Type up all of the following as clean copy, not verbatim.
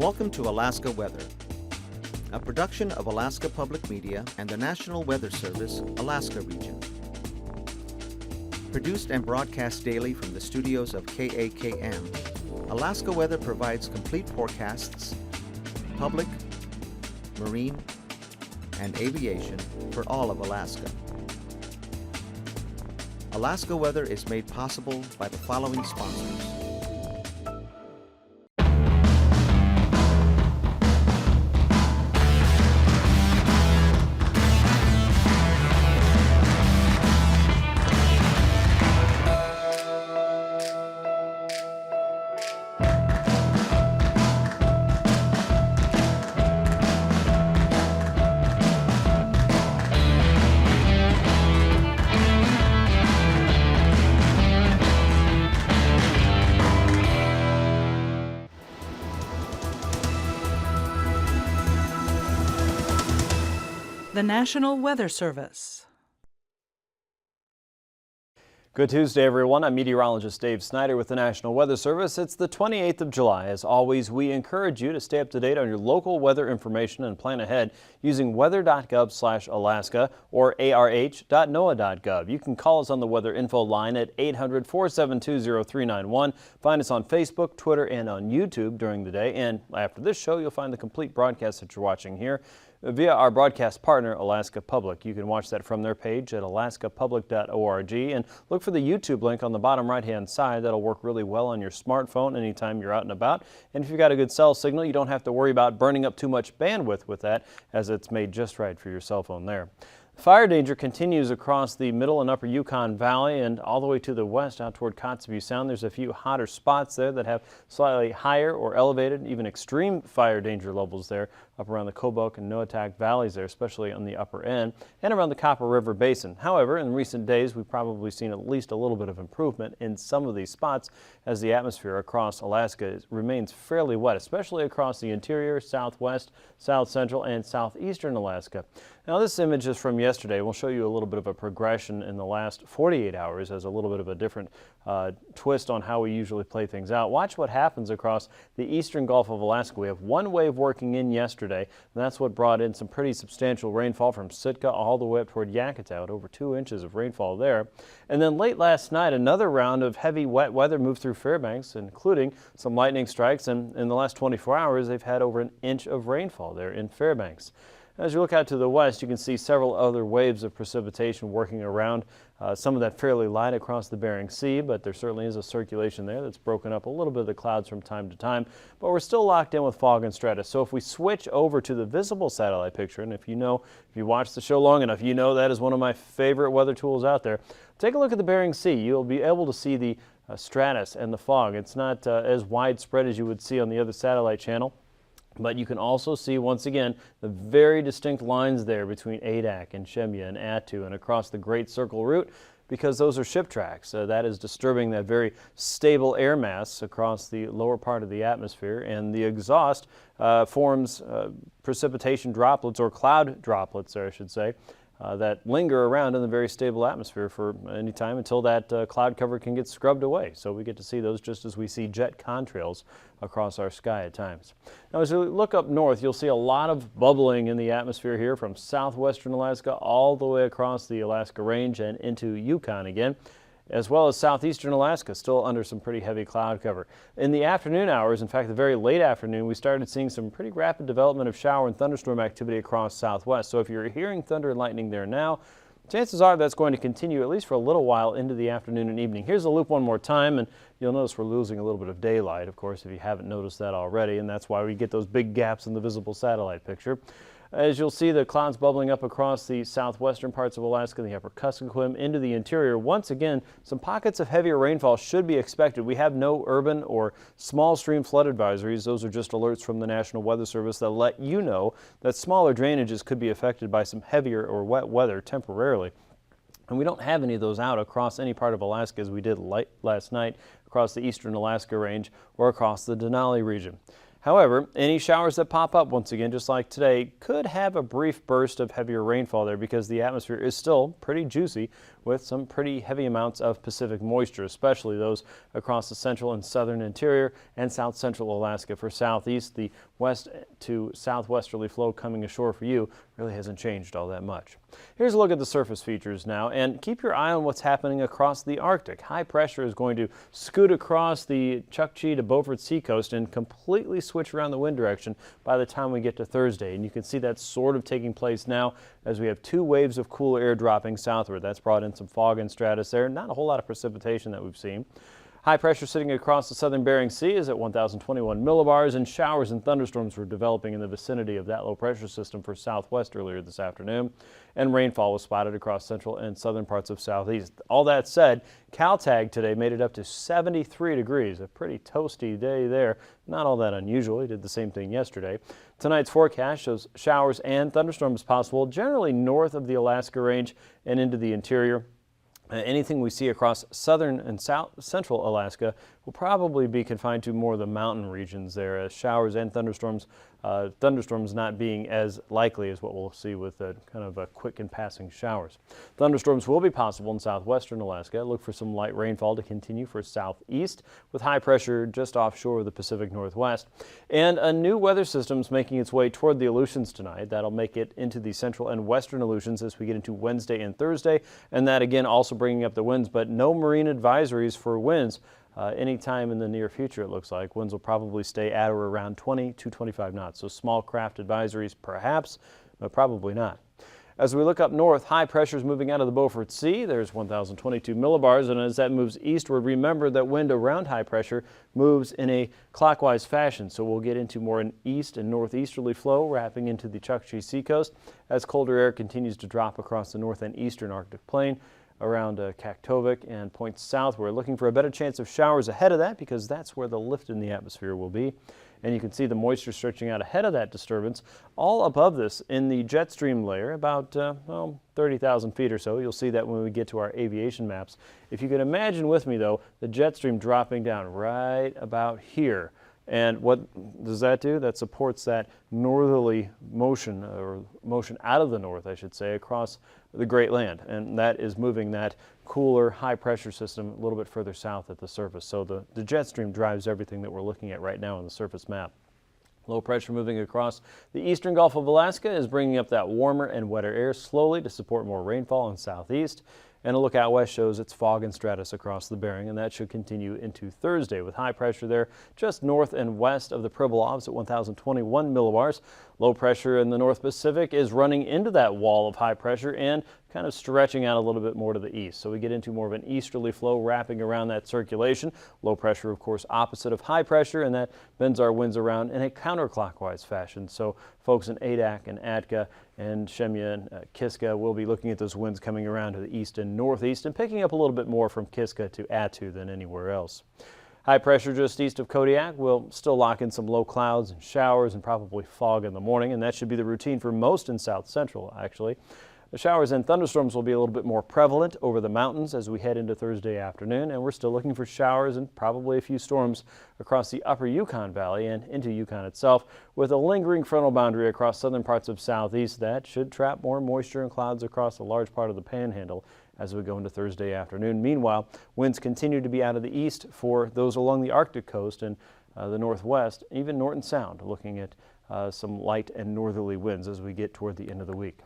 Welcome to Alaska Weather, a production of Alaska Public Media and the National Weather Service, Alaska Region. Produced and broadcast daily from the studios of KAKM, Alaska Weather provides complete forecasts, public, marine, and aviation for all of Alaska. Alaska Weather is made possible by the following sponsors. The National Weather Service. Good Tuesday, everyone. I'm meteorologist Dave Snider with the National Weather Service. It's the 28th of July. As always, we encourage you to stay up to date on your local weather information and plan ahead using weather.gov/Alaska or arh.noaa.gov. You can call us on the weather info line at 800-472-0391. Find us on Facebook, Twitter, and on YouTube during the day. And after this show, you'll find the complete broadcast that you're watching here via our broadcast partner, Alaska Public. You can watch that from their page at alaskapublic.org and look for the YouTube link on the bottom right-hand side. That'll work really well on your smartphone anytime you're out and about. And if you've got a good cell signal, you don't have to worry about burning up too much bandwidth with that, as it's made just right for your cell phone there. Fire danger continues across the middle and upper Yukon Valley and all the way to the west out toward Kotzebue Sound. There's a few hotter spots there that have slightly higher or elevated, even extreme fire danger levels there up around the Kobuk and Noatak valleys there, especially on the upper end and around the Copper River Basin. However, in recent days, we've probably seen at least a little bit of improvement in some of these spots as the atmosphere across Alaska remains fairly wet, especially across the interior, southwest, south central, and southeastern Alaska. Now, this image is from yesterday. We'll show you a little bit of a progression in the last 48 hours as a little bit of a different twist on how we usually play things out. Watch what happens across the eastern Gulf of Alaska. We have one wave working in yesterday, and that's what brought in some pretty substantial rainfall from Sitka all the way up toward Yakutat, over 2 inches of rainfall there. And then late last night, another round of heavy wet weather moved through Fairbanks, including some lightning strikes, and in the last 24 hours, they've had over an inch of rainfall there in Fairbanks. As you look out to the west, you can see several other waves of precipitation working around, some of that fairly light across the Bering Sea, but there certainly is a circulation there that's broken up a little bit of the clouds from time to time, but we're still locked in with fog and stratus. So if we switch over to the visible satellite picture, and if you watch the show long enough, you know that is one of my favorite weather tools out there. Take a look at the Bering Sea. You'll be able to see the stratus and the fog. It's not as widespread as you would see on the other satellite channel. But you can also see, once again, the very distinct lines there between Adak and Shemya and Attu and across the Great Circle route, because those are ship tracks. That is disturbing that very stable air mass across the lower part of the atmosphere, and the exhaust forms precipitation droplets, or cloud droplets, I should say, that linger around in the very stable atmosphere for any time until that cloud cover can get scrubbed away. So we get to see those just as we see jet contrails across our sky at times. Now, as we look up north, you'll see a lot of bubbling in the atmosphere here from southwestern Alaska all the way across the Alaska Range and into Yukon again, as well as southeastern Alaska, still under some pretty heavy cloud cover. In the afternoon hours, in fact, the very late afternoon, we started seeing some pretty rapid development of shower and thunderstorm activity across southwest. So if you're hearing thunder and lightning there now, chances are that's going to continue at least for a little while into the afternoon and evening. Here's the loop one more time, and you'll notice we're losing a little bit of daylight, of course, if you haven't noticed that already, and that's why we get those big gaps in the visible satellite picture. As you'll see, the clouds bubbling up across the southwestern parts of Alaska, the upper Kuskokwim, into the interior. Once again, some pockets of heavier rainfall should be expected. We have no urban or small stream flood advisories. Those are just alerts from the National Weather Service that let you know that smaller drainages could be affected by some heavier or wet weather temporarily. And we don't have any of those out across any part of Alaska as we did last night across the eastern Alaska Range or across the Denali region. However, any showers that pop up once again, just like today, could have a brief burst of heavier rainfall there because the atmosphere is still pretty juicy with some pretty heavy amounts of Pacific moisture, especially those across the central and southern interior and south central Alaska. For southeast, the west to southwesterly flow coming ashore for you really hasn't changed all that much. Here's a look at the surface features now, and keep your eye on what's happening across the Arctic. High pressure is going to scoot across the Chukchi to Beaufort seacoast and completely switch around the wind direction by the time we get to Thursday. And you can see that sort of taking place now as we have two waves of cool air dropping southward. That's brought in some fog and stratus there. Not a whole lot of precipitation that we've seen. High pressure sitting across the southern Bering Sea is at 1,021 millibars, and showers and thunderstorms were developing in the vicinity of that low pressure system for southwest earlier this afternoon, and rainfall was spotted across central and southern parts of southeast. All that said, Caltag today made it up to 73 degrees, a pretty toasty day there. Not all that unusual. He did the same thing yesterday. Tonight's forecast shows showers and thunderstorms possible generally north of the Alaska Range and into the interior. Anything we see across southern and south central Alaska will probably be confined to more of the mountain regions there, as showers and thunderstorms not being as likely as what we'll see with kind of a quick and passing showers. Thunderstorms will be possible in southwestern Alaska. Look for some light rainfall to continue for southeast with high pressure just offshore of the Pacific Northwest. And a new weather system is making its way toward the Aleutians tonight. That'll make it into the central and western Aleutians as we get into Wednesday and Thursday, and that again also bringing up the winds, but no marine advisories for winds anytime in the near future. It looks like winds will probably stay at or around 20 to 25 knots. So small craft advisories perhaps, but probably not. As we look up north, high pressure is moving out of the Beaufort Sea. There's 1,022 millibars, and as that moves eastward, remember that wind around high pressure moves in a clockwise fashion. So we'll get into more an east and northeasterly flow wrapping into the Chukchi seacoast as colder air continues to drop across the north and eastern Arctic plain around Kaktovik and points south. We're looking for a better chance of showers ahead of that because that's where the lift in the atmosphere will be. And you can see the moisture stretching out ahead of that disturbance all above this in the jet stream layer, about 30,000 feet or so. You'll see that when we get to our aviation maps. If you can imagine with me, though, the jet stream dropping down right about here. And what does that do? That supports that northerly motion, or motion out of the north, I should say, across the Great Land. And that is moving that cooler, high-pressure system a little bit further south at the surface. So the jet stream drives everything that we're looking at right now on the surface map. Low pressure moving across the eastern Gulf of Alaska is bringing up that warmer and wetter air slowly to support more rainfall in southeast. And a look out west shows it's fog and stratus across the Bering, and that should continue into Thursday with high pressure there just north and west of the Pribilovs at 1,021 millibars. Low pressure in the North Pacific is running into that wall of high pressure and kind of stretching out a little bit more to the east. So we get into more of an easterly flow wrapping around that circulation. Low pressure, of course, opposite of high pressure, and that bends our winds around in a counterclockwise fashion. So folks in Adak and Atka and Shemya and Kiska will be looking at those winds coming around to the east and northeast and picking up a little bit more from Kiska to Attu than anywhere else. High pressure just east of Kodiak will still lock in some low clouds and showers and probably fog in the morning, and that should be the routine for most in south central, actually. The showers and thunderstorms will be a little bit more prevalent over the mountains as we head into Thursday afternoon, and we're still looking for showers and probably a few storms across the upper Yukon Valley and into Yukon itself, with a lingering frontal boundary across southern parts of southeast that should trap more moisture and clouds across a large part of the panhandle as we go into Thursday afternoon. Meanwhile, winds continue to be out of the east for those along the Arctic coast and the northwest, even Norton Sound, looking at some light and northerly winds as we get toward the end of the week.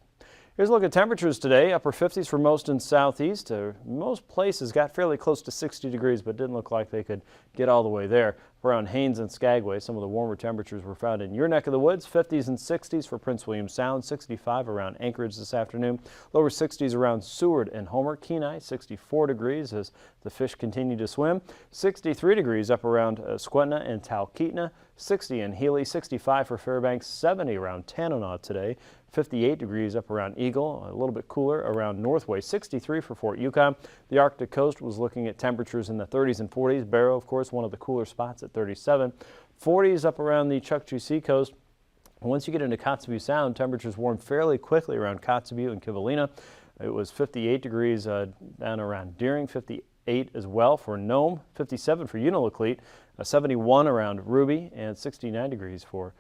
Here's a look at temperatures today. Upper 50s for most in southeast. Most places got fairly close to 60 degrees, but didn't look like they could get all the way there. Around Haines and Skagway, some of the warmer temperatures were found in your neck of the woods. 50s and 60s for Prince William Sound, 65 around Anchorage this afternoon. Lower 60s around Seward and Homer. Kenai, 64 degrees as the fish continue to swim. 63 degrees up around Skwentna and Talkeetna. 60 in Healy, 65 for Fairbanks, 70 around Tanana today. 58 degrees up around Eagle, a little bit cooler around Northway, 63 for Fort Yukon. The Arctic coast was looking at temperatures in the 30s and 40s. Barrow, of course, one of the cooler spots at 37. 40s up around the Chukchi seacoast. Once you get into Kotzebue Sound, temperatures warm fairly quickly around Kotzebue and Kivalina. It was 58 degrees down around Deering, 58 as well for Nome, 57 for Unalakleet. 71 around Ruby, and 69 degrees for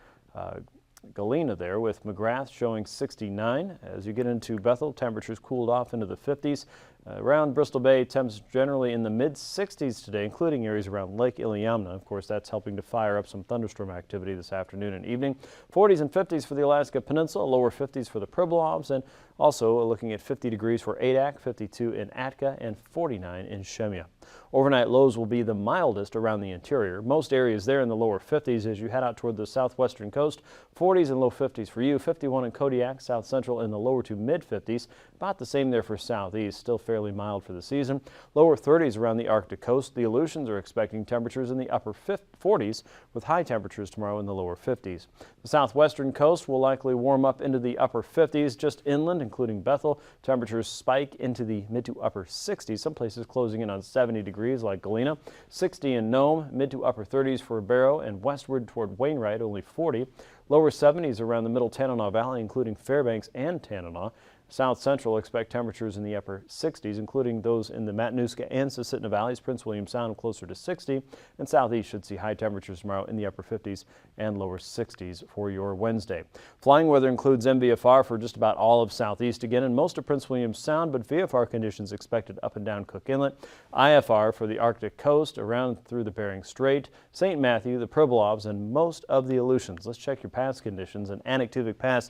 Galena there, with McGrath showing 69. As you get into Bethel, temperatures cooled off into the 50s. Around Bristol Bay, temps generally in the mid-60s today, including areas around Lake Iliamna. Of course, that's helping to fire up some thunderstorm activity this afternoon and evening. 40s and 50s for the Alaska Peninsula, lower 50s for the Pribilofs, and also looking at 50 degrees for Adak, 52 in Atka, and 49 in Shemya. Overnight lows will be the mildest around the interior. Most areas there in the lower 50s as you head out toward the southwestern coast. 40s and low 50s for you. 51 in Kodiak, south central in the lower to mid 50s. About the same there for southeast. Still fairly mild for the season. Lower 30s around the Arctic coast. The Aleutians are expecting temperatures in the upper 40s with high temperatures tomorrow in the lower 50s. The southwestern coast will likely warm up into the upper 50s. Just inland, including Bethel, temperatures spike into the mid to upper 60s. Some places closing in on 70 degrees like Galena. 60 in Nome, mid to upper 30s for Barrow, and westward toward Wainwright only 40. Lower 70s around the middle Tanana Valley, including Fairbanks and Tanana. South Central expect temperatures in the upper 60s, including those in the Matanuska and Susitna Valleys. Prince William Sound closer to 60, and southeast should see high temperatures tomorrow in the upper 50s and lower 60s for your Wednesday. Flying weather includes MVFR for just about all of southeast again and most of Prince William Sound, but VFR conditions expected up and down Cook Inlet. IFR for the Arctic coast around through the Bering Strait, St. Matthew, the Pribilofs, and most of the Aleutians. Let's check your pass conditions. And Anaktuvuk Pass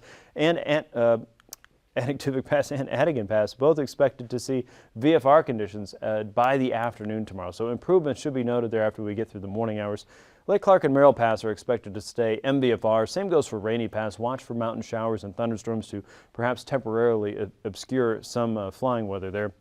and Adigan Pass both expected to see VFR conditions by the afternoon tomorrow. So improvements should be noted there after we get through the morning hours. Lake Clark and Merrill Pass are expected to stay MVFR. Same goes for Rainy Pass. Watch for mountain showers and thunderstorms to perhaps temporarily obscure some flying weather there.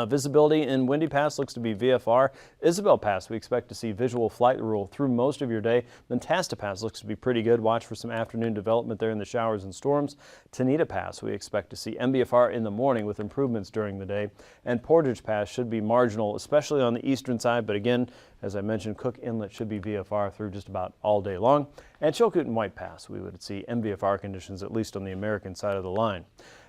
Visibility in Windy Pass looks to be VFR. Isabel Pass, we expect to see visual flight rule through most of your day. Mentasta Pass looks to be pretty good. Watch for some afternoon development there in the showers and storms. Tanita Pass, we expect to see MVFR in the morning with improvements during the day. And Portage Pass should be marginal, especially on the eastern side. But again, as I mentioned, Cook Inlet should be VFR through just about all day long. And Chilkoot and White Pass, we would see MVFR conditions at least on the American side of the line.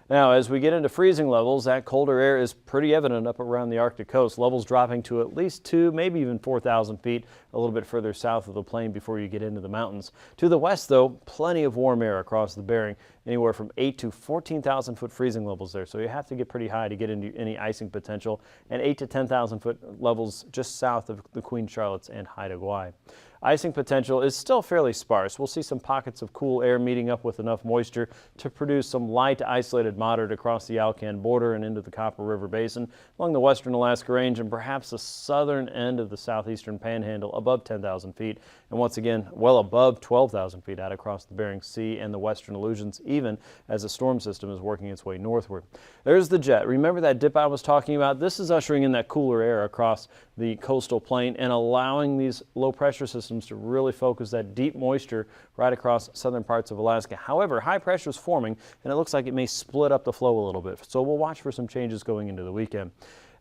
Now, as we get into freezing levels, that colder air is pretty evident up around the Arctic coast. Levels dropping to at least 2, maybe even 4,000 feet, a little bit further south of the plain before you get into the mountains. To the west, though, plenty of warm air across the Bering, anywhere from 8 to 14,000 foot freezing levels there. So you have to get pretty high to get into any icing potential, and 8 to 10,000 foot levels just south of the Queen Charlotte's and Haida Gwaii. Icing potential is still fairly sparse. We'll see some pockets of cool air meeting up with enough moisture to produce some light to isolated moderate across the Alcan border and into the Copper River Basin, along the western Alaska Range, and perhaps the southern end of the southeastern Panhandle above 10,000 feet. And once again, well above 12,000 feet out across the Bering Sea and the western Aleutians, even as the storm system is working its way northward. There's the jet. Remember that dip I was talking about? This is ushering in that cooler air across the coastal plain and allowing these low pressure systems to really focus that deep moisture right across southern parts of Alaska. However, high pressure is forming, and it looks like it may split up the flow a little bit. So we'll watch for some changes going into the weekend.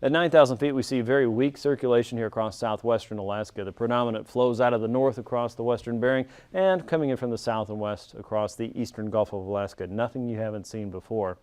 At 9,000 feet, we see very weak circulation here across southwestern Alaska. The predominant flows out of the north across the western Bering and coming in from the south and west across the eastern Gulf of Alaska. Nothing you haven't seen before.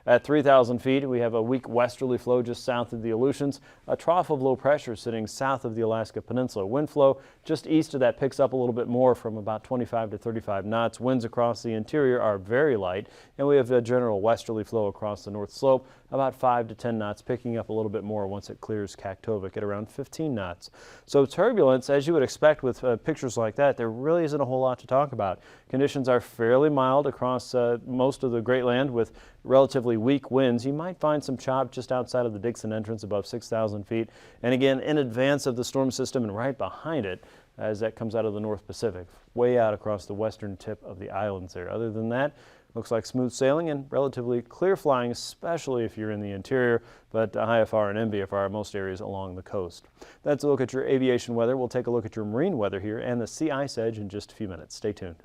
At 3,000 feet, we have a weak westerly flow just south of the Aleutians. A trough of low pressure sitting south of the Alaska Peninsula. Wind flow just east of that picks up a little bit more from about 25 to 35 knots. Winds across the interior are very light, and we have a general westerly flow across the north slope, about 5 to 10 knots, picking up a little bit more once it clears Kaktovik at around 15 knots. So turbulence, as you would expect with pictures like that, there really isn't a whole lot to talk about. Conditions are fairly mild across most of the Great Land with relatively weak winds. You might find some chop just outside of the Dixon entrance above 6,000 feet. And again, in advance of the storm system and right behind it as that comes out of the North Pacific, way out across the western tip of the islands there. Other than that, looks like smooth sailing and relatively clear flying, especially if you're in the interior, but IFR and MVFR most areas along the coast. That's a look at your aviation weather. We'll take a look at your marine weather here and the sea ice edge in just a few minutes. Stay tuned.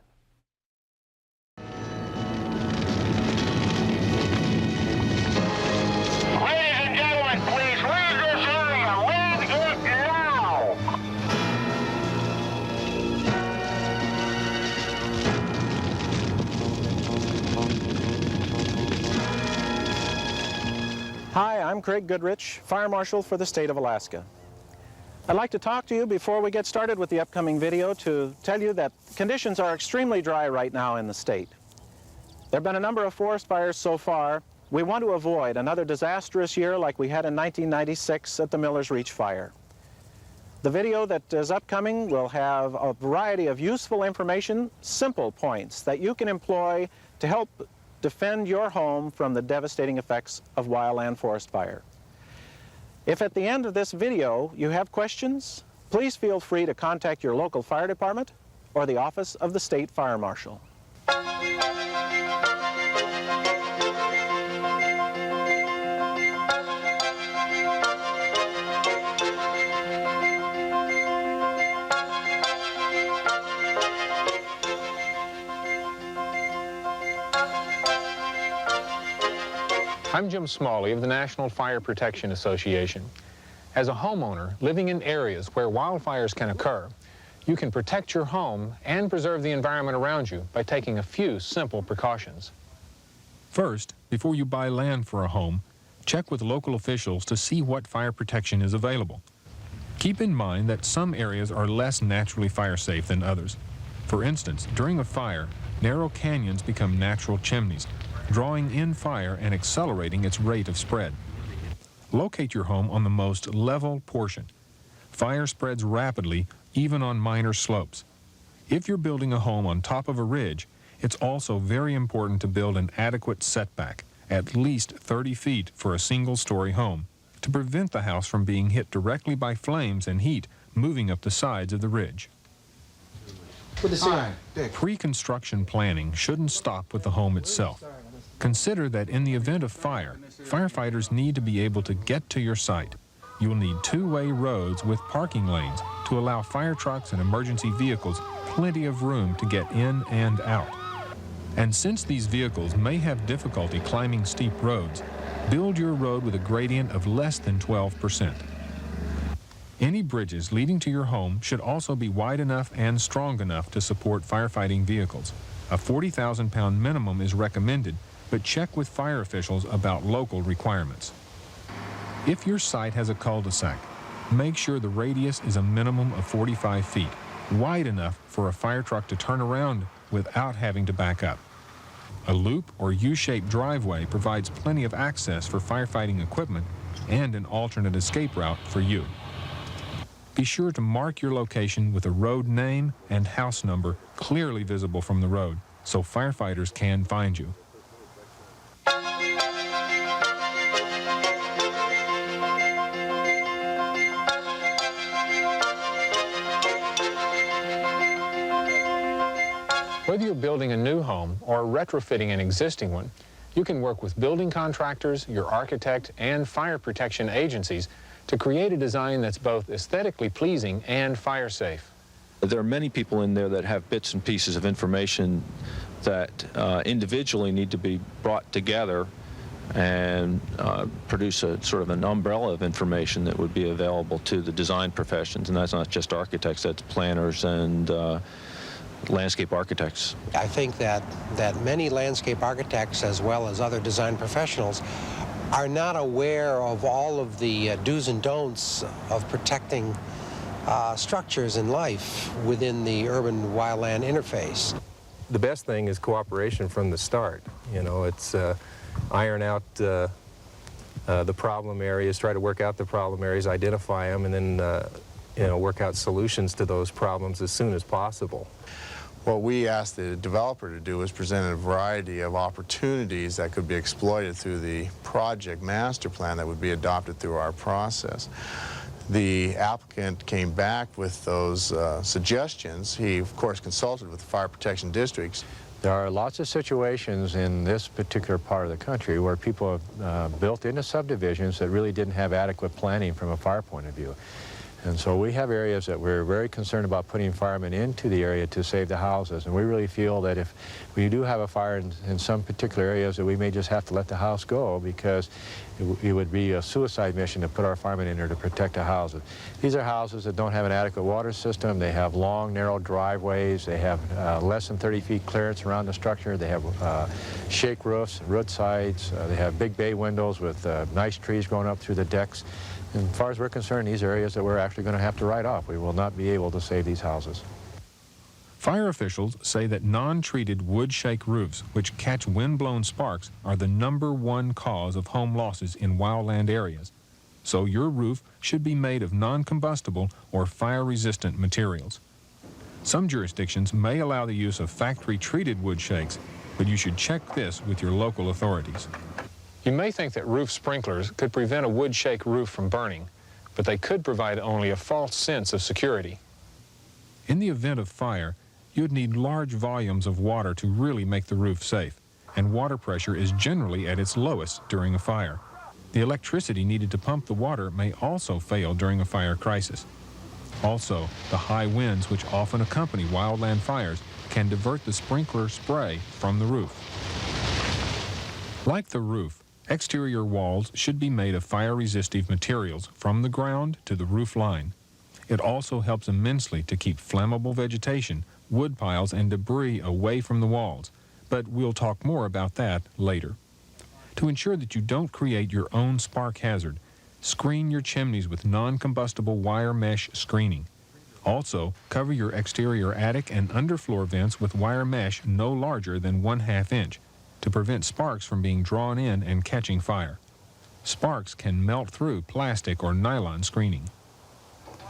Hi, I'm Craig Goodrich, Fire Marshal for the state of Alaska. I'd like to talk to you before we get started with the upcoming video to tell you that conditions are extremely dry right now in the state. There have been a number of forest fires so far. We want to avoid another disastrous year like we had in 1996 at the Miller's Reach fire. The video that is upcoming will have a variety of useful information, simple points that you can employ to help defend your home from the devastating effects of wildland forest fire. If at the end of this video you have questions, please feel free to contact your local fire department or the office of the State Fire Marshal. I'm Jim Smalley of the National Fire Protection Association. As a homeowner living in areas where wildfires can occur, you can protect your home and preserve the environment around you by taking a few simple precautions. First, before you buy land for a home, check with local officials to see what fire protection is available. Keep in mind that some areas are less naturally fire safe than others. For instance, during a fire, narrow canyons become natural chimneys, drawing in fire and accelerating its rate of spread. Locate your home on the most level portion. Fire spreads rapidly, even on minor slopes. If you're building a home on top of a ridge, it's also very important to build an adequate setback, at least 30 feet for a single-story home, to prevent the house from being hit directly by flames and heat moving up the sides of the ridge. Pre-construction planning shouldn't stop with the home itself. Consider that in the event of fire, firefighters need to be able to get to your site. You will need two-way roads with parking lanes to allow fire trucks and emergency vehicles plenty of room to get in and out. And since these vehicles may have difficulty climbing steep roads, build your road with a gradient of less than 12%. Any bridges leading to your home should also be wide enough and strong enough to support firefighting vehicles. A 40,000-pound minimum is recommended, but check with fire officials about local requirements. If your site has a cul-de-sac, make sure the radius is a minimum of 45 feet, wide enough for a fire truck to turn around without having to back up. A loop or U-shaped driveway provides plenty of access for firefighting equipment and an alternate escape route for you. Be sure to mark your location with a road name and house number clearly visible from the road so firefighters can find you. Whether you're building a new home or retrofitting an existing one, you can work with building contractors, your architect, and fire protection agencies to create a design that's both aesthetically pleasing and fire safe. There are many people in there that have bits and pieces of information that individually need to be brought together and produce a sort of an umbrella of information that would be available to the design professions. And that's not just architects, that's planners and landscape architects. I think that many landscape architects as well as other design professionals are not aware of all of the do's and don'ts of protecting structures in life within the urban wildland interface. The best thing is cooperation from the start. You know, it's iron out the problem areas, try to work out the problem areas, identify them, and then you know, work out solutions to those problems as soon as possible. What we asked the developer to do was present a variety of opportunities that could be exploited through the project master plan that would be adopted through our process. The applicant came back with those suggestions. He, of course, consulted with the fire protection districts. There are lots of situations in this particular part of the country where people have built into subdivisions that really didn't have adequate planning from a fire point of view. And so we have areas that we're very concerned about putting firemen into the area to save the houses. And we really feel that if we do have a fire in some particular areas, that we may just have to let the house go because it would be a suicide mission to put our firemen in there to protect the houses. These are houses that don't have an adequate water system. They have long, narrow driveways. They have less than 30 feet clearance around the structure. They have shake roofs, road sides. They have big bay windows with nice trees growing up through the decks. And as far as we're concerned, these are areas that we're actually going to have to write off. We will not be able to save these houses. Fire officials say that non-treated wood shake roofs, which catch wind-blown sparks, are the #1 cause of home losses in wildland areas. So your roof should be made of non-combustible or fire-resistant materials. Some jurisdictions may allow the use of factory-treated wood shakes, but you should check this with your local authorities. You may think that roof sprinklers could prevent a wood shake roof from burning, but they could provide only a false sense of security. In the event of fire, you'd need large volumes of water to really make the roof safe, and water pressure is generally at its lowest during a fire. The electricity needed to pump the water may also fail during a fire crisis. Also, the high winds which often accompany wildland fires can divert the sprinkler spray from the roof. Like the roof, exterior walls should be made of fire-resistive materials from the ground to the roof line. It also helps immensely to keep flammable vegetation, wood piles, and debris away from the walls, but we'll talk more about that later. To ensure that you don't create your own spark hazard, screen your chimneys with non-combustible wire mesh screening. Also, cover your exterior attic and underfloor vents with wire mesh no larger than 1/2 inch to prevent sparks from being drawn in and catching fire. Sparks can melt through plastic or nylon screening.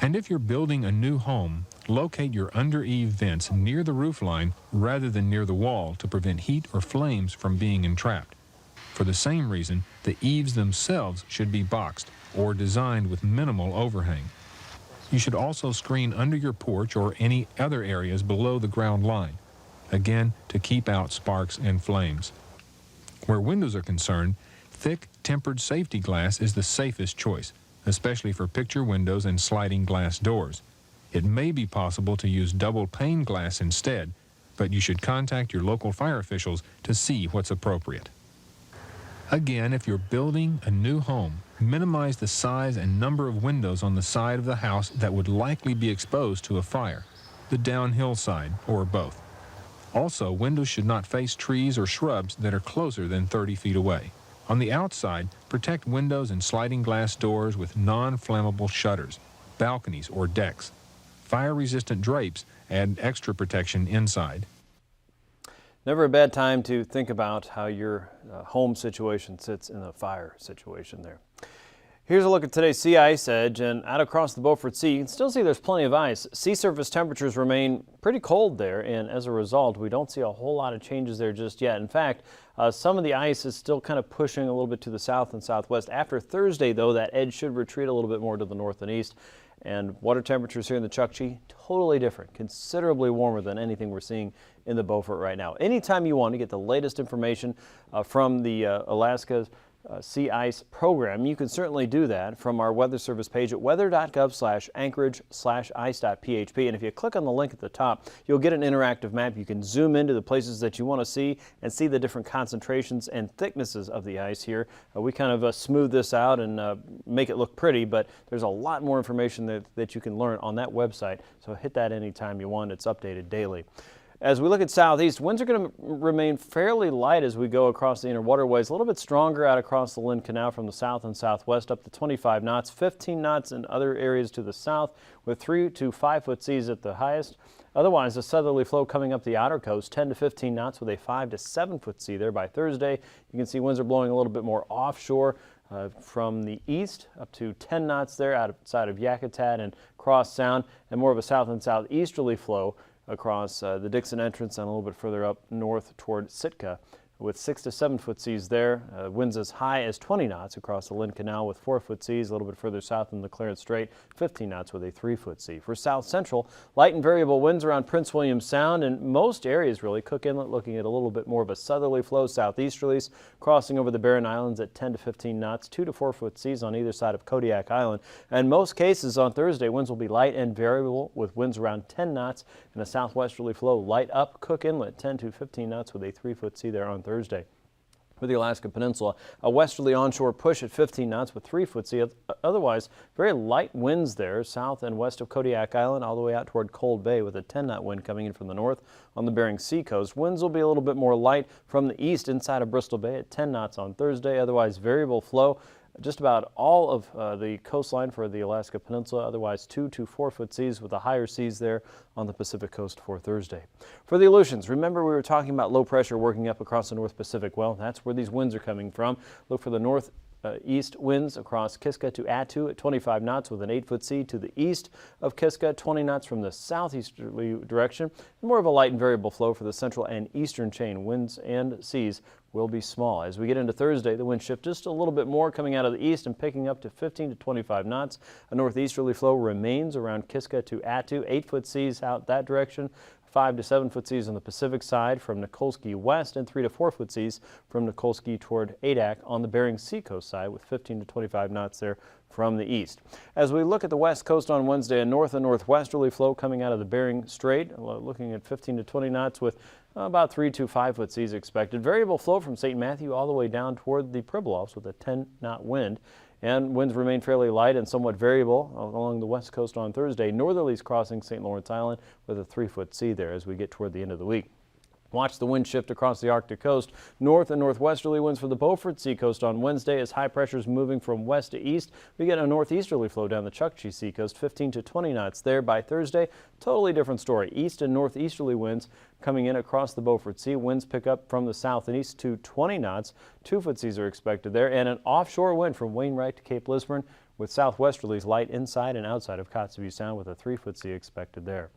And if you're building a new home, locate your under-eave vents near the roof line rather than near the wall to prevent heat or flames from being entrapped. For the same reason, the eaves themselves should be boxed or designed with minimal overhang. You should also screen under your porch or any other areas below the ground line, again to keep out sparks and flames. Where windows are concerned, thick tempered safety glass is the safest choice, especially for picture windows and sliding glass doors. It may be possible to use double pane glass instead, but you should contact your local fire officials to see what's appropriate. Again, if you're building a new home, minimize the size and number of windows on the side of the house that would likely be exposed to a fire, the downhill side, or both. Also, windows should not face trees or shrubs that are closer than 30 feet away. On the outside, protect windows and sliding glass doors with non-flammable shutters, balconies, or decks. Fire-resistant drapes add extra protection inside. Never a bad time to think about how your home situation sits in a fire situation there. Here's a look at today's sea ice edge, and out across the Beaufort Sea, you can still see there's plenty of ice. Sea surface temperatures remain pretty cold there, and as a result, we don't see a whole lot of changes there just yet. In fact, some of the ice is still kind of pushing a little bit to the south and southwest. After Thursday, though, that edge should retreat a little bit more to the north and east. And water temperatures here in the Chukchi, totally different, considerably warmer than anything we're seeing in the Beaufort right now. Anytime you want to get the latest information from the Alaska Sea Ice Program, you can certainly do that from our Weather Service page at weather.gov/anchorage/ice.php. And if you click on the link at the top, you'll get an interactive map. You can zoom into the places that you want to see and see the different concentrations and thicknesses of the ice here. We kind of smooth this out and make it look pretty, but there's a lot more information that you can learn on that website. So hit that anytime you want. It's updated daily. As we look at southeast, winds are going to remain fairly light as we go across the inner waterways. A little bit stronger out across the Lynn Canal from the south and southwest up to 25 knots, 15 knots in other areas to the south with 3 to 5 foot seas at the highest. Otherwise, a southerly flow coming up the outer coast, 10 to 15 knots with a 5 to 7 foot sea there by Thursday. You can see winds are blowing a little bit more offshore from the east up to 10 knots there outside of Yakutat and Cross Sound, and more of a south and southeasterly flow across the Dixon entrance and a little bit further up north toward Sitka with 6 to 7 foot seas there. Winds as high as 20 knots across the Lynn Canal with 4 foot seas. A little bit further south in the Clarence Strait, 15 knots with a 3 foot sea. For South Central, light and variable winds around Prince William Sound and most areas really. Cook Inlet looking at a little bit more of a southerly flow, southeasterlies crossing over the Barren Islands at 10 to 15 knots, 2 to 4 foot seas on either side of Kodiak Island. And most cases on Thursday, winds will be light and variable with winds around 10 knots and a southwesterly flow light up Cook Inlet, 10 to 15 knots with a 3 foot sea there on Thursday. For the Alaska Peninsula, a westerly onshore push at 15 knots with 3 foot sea. Otherwise, very light winds there south and west of Kodiak Island all the way out toward Cold Bay with a 10-knot wind coming in from the north on the Bering Sea coast. Winds will be a little bit more light from the east inside of Bristol Bay at 10 knots on Thursday. Otherwise, variable flow just about all of the coastline for the Alaska Peninsula, otherwise 2 to 4 foot seas with the higher seas there on the Pacific coast for Thursday. For the Aleutians, remember we were talking about low pressure working up across the North Pacific. Well, that's where these winds are coming from. Look for the northeast winds across Kiska to Attu at 25 knots with an 8-foot sea to the east of Kiska, 20 knots from the southeasterly direction. And more of a light and variable flow for the central and eastern chain. Winds and seas will be small. As we get into Thursday, the wind shift just a little bit more coming out of the east and picking up to 15 to 25 knots. A northeasterly flow remains around Kiska to Attu, 8-foot seas out that direction. 5 to 7 foot seas on the Pacific side from Nikolsky west and 3 to 4 foot seas from Nikolsky toward Adak on the Bering Sea coast side with 15 to 25 knots there from the east. As we look at the west coast on Wednesday, a north and northwesterly flow coming out of the Bering Strait, looking at 15 to 20 knots with about 3 to 5 foot seas expected. Variable flow from St. Matthew all the way down toward the Pribilofs with a 10-knot wind. And winds remain fairly light and somewhat variable along the west coast on Thursday. Northerlies crossing St. Lawrence Island with a 3-foot sea there as we get toward the end of the week. Watch the wind shift across the Arctic coast. North and northwesterly winds for the Beaufort Seacoast on Wednesday as high pressure is moving from west to east. We get a northeasterly flow down the Chukchi Seacoast, 15 to 20 knots there by Thursday. Totally different story. East and northeasterly winds coming in across the Beaufort Sea. Winds pick up from the south and east to 20 knots. 2-foot seas are expected there, and an offshore wind from Wainwright to Cape Lisburne with southwesterlies light inside and outside of Kotzebue Sound with a 3-foot sea expected there.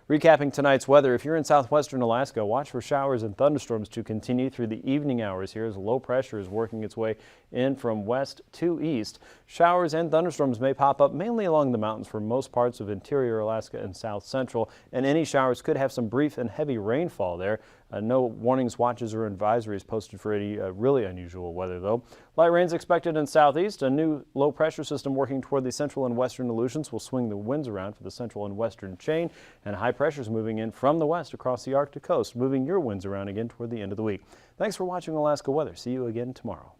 Recapping tonight's weather, if you're in southwestern Alaska, watch for showers and thunderstorms to continue through the evening hours here as low pressure is working its way in from west to east. Showers and thunderstorms may pop up mainly along the mountains for most parts of interior Alaska and south central, and any showers could have some brief and heavy rainfall there. No warnings, watches, or advisories posted for any really unusual weather, though. Light rains expected in southeast. A new low pressure system working toward the central and western Aleutians will swing the winds around for the central and western chain, and high pressures moving in from the west across the Arctic coast, moving your winds around again toward the end of the week. Thanks for watching Alaska Weather. See you again tomorrow.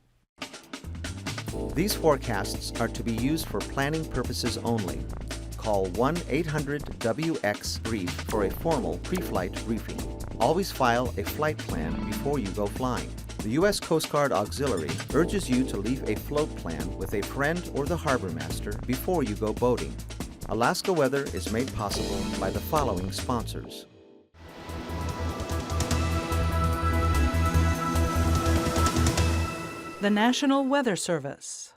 These forecasts are to be used for planning purposes only. Call 1-800-WX-BRIEF for a formal pre-flight briefing. Always file a flight plan before you go flying. The U.S. Coast Guard Auxiliary urges you to leave a float plan with a friend or the harbor master before you go boating. Alaska Weather is made possible by the following sponsors. The National Weather Service.